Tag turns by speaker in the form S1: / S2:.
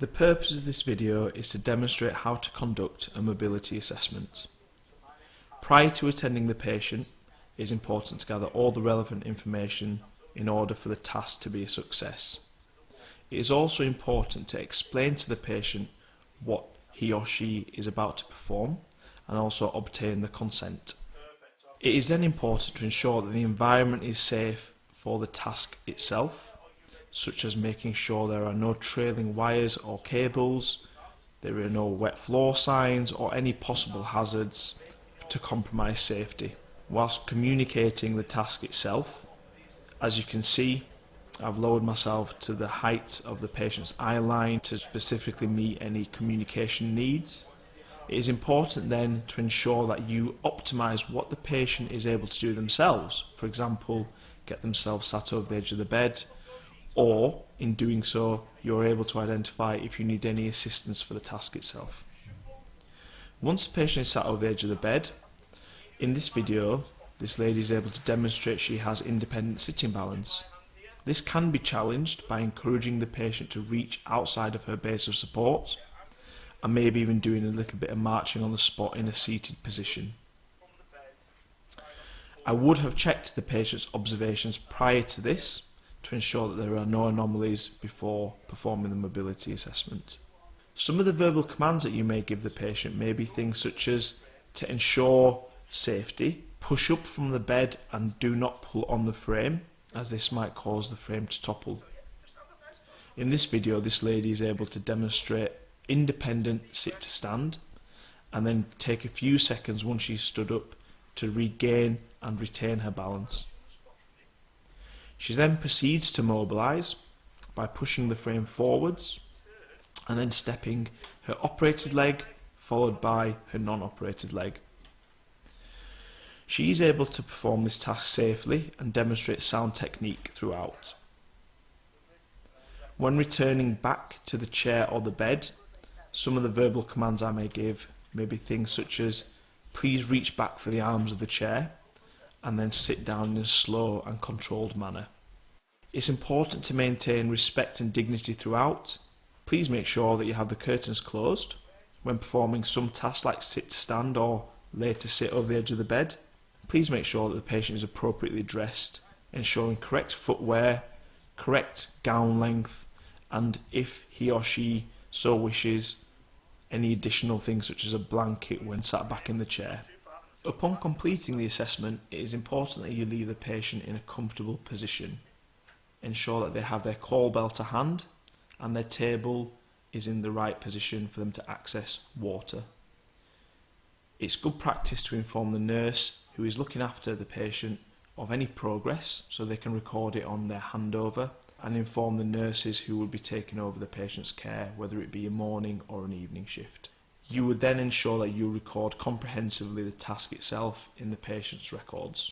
S1: The purpose of this video is to demonstrate how to conduct a mobility assessment. Prior to attending the patient, it is important to gather all the relevant information in order for the task to be a success. It is also important to explain to the patient what he or she is about to perform and also obtain the consent. It is then important to ensure that the environment is safe for the task itself, such as making sure there are no trailing wires or cables, there are no wet floor signs or any possible hazards to compromise safety. Whilst communicating the task itself, as you can see, I've lowered myself to the height of the patient's eye line to specifically meet any communication needs. It is important then to ensure that you optimise what the patient is able to do themselves. For example, get themselves sat over the edge of the bed, or in doing so you're able to identify if you need any assistance for the task itself. Once the patient is sat over the edge of the bed, in this video this lady is able to demonstrate she has independent sitting balance. This can be challenged by encouraging the patient to reach outside of her base of support and maybe even doing a little bit of marching on the spot in a seated position. I would have checked the patient's observations prior to this to ensure that there are no anomalies before performing the mobility assessment. Some of the verbal commands that you may give the patient may be things such as to ensure safety, push up from the bed and do not pull on the frame, as this might cause the frame to topple. In this video, this lady is able to demonstrate independent sit to stand and then take a few seconds once she's stood up to regain and retain her balance. She then proceeds to mobilise by pushing the frame forwards and then stepping her operated leg followed by her non-operated leg. She is able to perform this task safely and demonstrate sound technique throughout. When returning back to the chair or the bed, some of the verbal commands I may give may be things such as please reach back for the arms of the chair and then sit down in a slow and controlled manner. It's important to maintain respect and dignity throughout. Please make sure that you have the curtains closed when performing some tasks like sit to stand or lay to sit over the edge of the bed. Please make sure that the patient is appropriately dressed, ensuring correct footwear, correct gown length, and if he or she so wishes, any additional things such as a blanket when sat back in the chair. Upon completing the assessment, it is important that you leave the patient in a comfortable position. Ensure that they have their call bell to hand and their table is in the right position for them to access water. It's good practice to inform the nurse who is looking after the patient of any progress so they can record it on their handover, and inform the nurses who will be taking over the patient's care, whether it be a morning or an evening shift. You would then ensure that you record comprehensively the task itself in the patient's records.